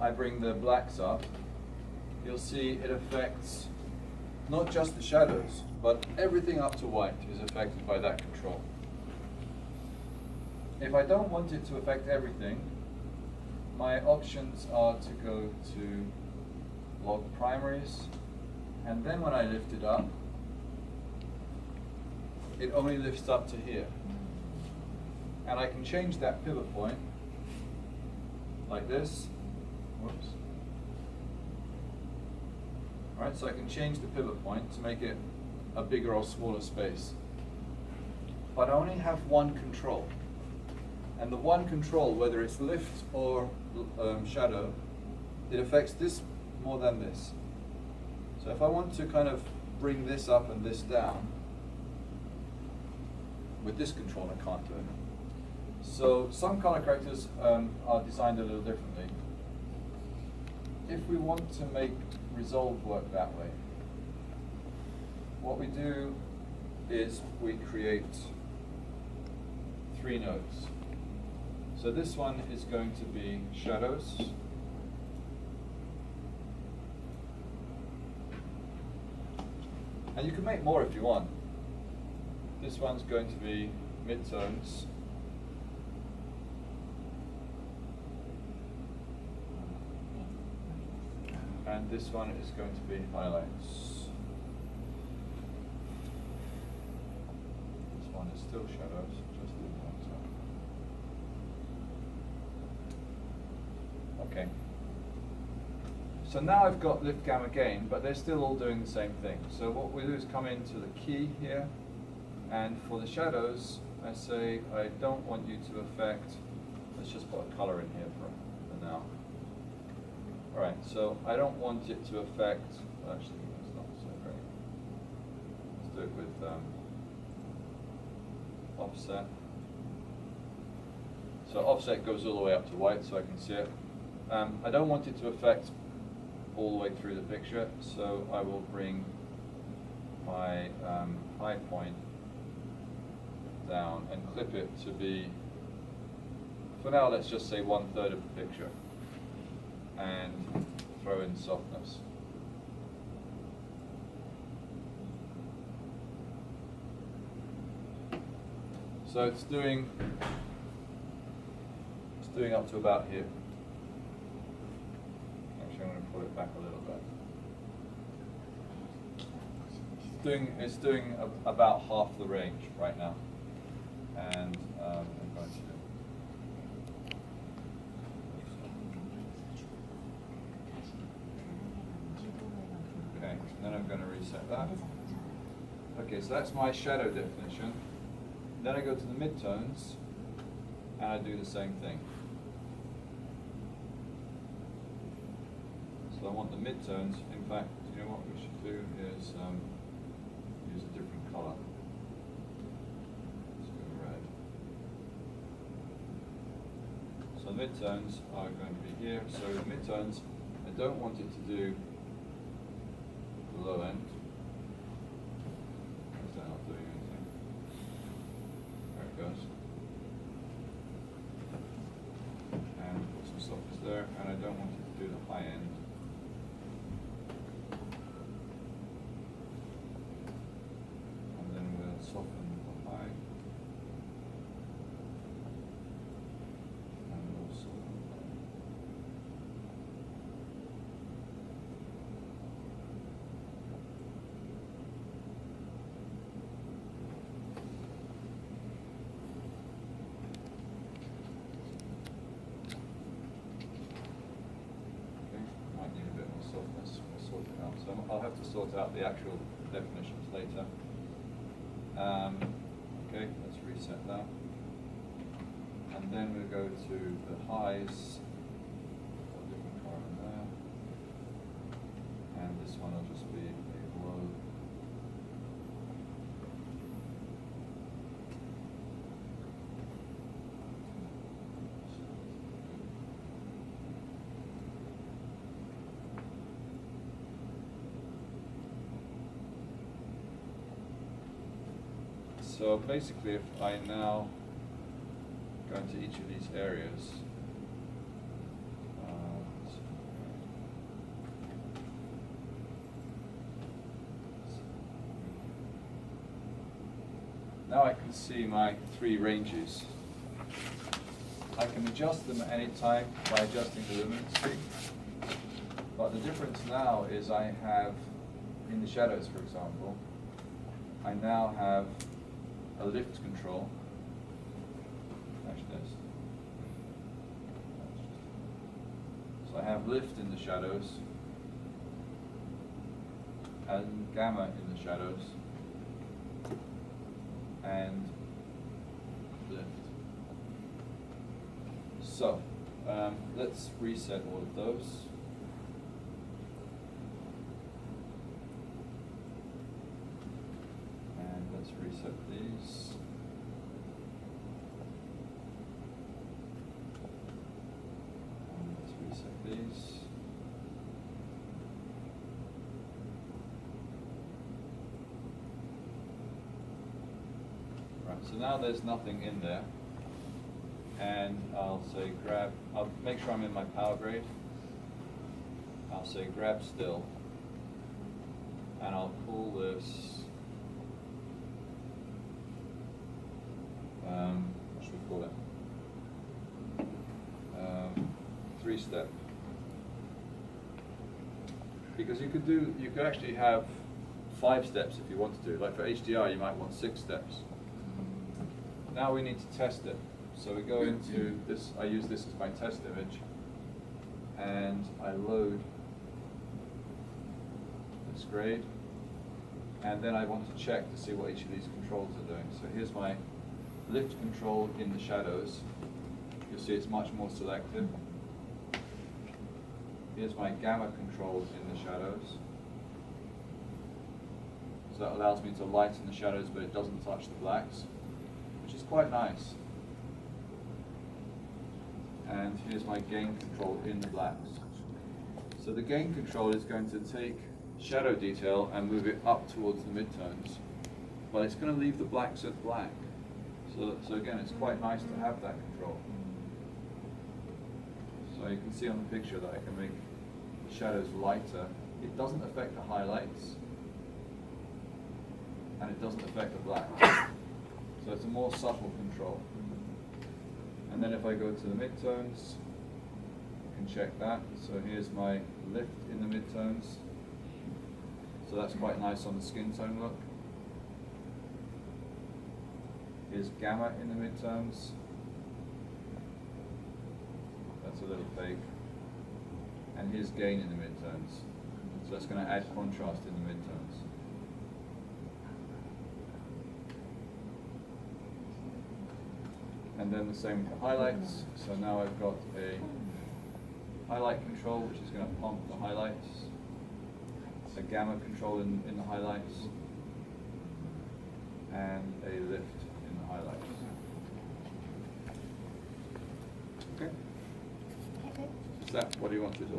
I bring the blacks up, you'll see it affects not just the shadows, but everything up to white is affected by that control. If I don't want it to affect everything, my options are to go to log primaries, and then when I lift it up, it only lifts up to here. And I can change that pivot point like this. Whoops. Alright, so I can change the pivot point to make it a bigger or smaller space. But I only have one control. And the one control, whether it's lift or shadow, it affects this more than this. So if I want to kind of bring this up and this down, with this control I can't do it. So some color correctors are designed a little differently. If we want to make resolve work that way, what we do is we create 3 nodes. So this one is going to be shadows. And you can make more if you want. This one's going to be midtones. And this one is going to be highlights. This one is still shadows, just leave it on top. Okay. So now I've got lift gamma gain, but they're still all doing the same thing. So what we do is come into the key here, and for the shadows, I say I don't want you to affect, let's just put a color in here for now. Alright, so I don't want it to affect, actually that's not so great. Let's do it with offset. So offset goes all the way up to white so I can see it. I don't want it to affect all the way through the picture, so I will bring my high point down and clip it to be, for now let's just say 1/3 of the picture, and throw in softness. So it's doing up to about here. Actually, I'm going to pull it back a little bit. It's doing about half the range right now, and I'm going to. Okay, and then I'm going to reset that. Okay, so that's my shadow definition. Then I go to the midtones, and I do the same thing. So I want the midtones. In fact, you know what we should do is use a different color. Let's go red. So midtones are going to be here. So the midtones, I don't want it to do the low end. Is that not doing anything? There it goes. And put some softness there, and I don't want it to do the high end. Soften the high, and also okay, might need a bit more softness. We'll sort it out. So I'll have to sort out the actual definitions later. Okay, let's reset that. And then we'll go to the highs, a different color in there. And this one will just be a low. So basically, if I now go into each of these areas, now I can see my three ranges. I can adjust them at any time by adjusting the luminosity. But the difference now is I have, in the shadows for example, I now have a lift control. Actually, so I have lift in the shadows and gamma in the shadows and lift. So let's reset all of those. And let's reset these. And let's reset these. Right, so now there's nothing in there. And I'll say grab, I'll make sure I'm in my power grade. I'll say grab still. And I'll call this, what should we call it? 3-step. Because you could actually have 5 steps if you want to do. Like for HDR, you might want 6 steps. Now we need to test it. So we go into this, I use this as my test image, and I load this grade, and then I want to check to see what each of these controls are doing. So here's my lift control in the shadows. You'll see it's much more selective. Here's my gamma control in the shadows. So that allows me to lighten the shadows, but it doesn't touch the blacks, which is quite nice. And here's my gain control in the blacks. So the gain control is going to take shadow detail and move it up towards the midtones, but it's going to leave the blacks at black. So again, it's quite nice to have that control. So you can see on the picture that I can make the shadows lighter. It doesn't affect the highlights, and it doesn't affect the blacks. So it's a more subtle control. And then if I go to the midtones, I can check that. So here's my lift in the midtones. So that's quite nice on the skin tone look. Here's gamma in the midtones. That's a little fake. And here's gain in the midtones. So that's going to add contrast in the midtones. And then the same with the highlights. So now I've got a highlight control, which is going to pump the highlights. A gamma control in the highlights. And a lift in the highlights. Okay? Okay. Is that what do you want to do?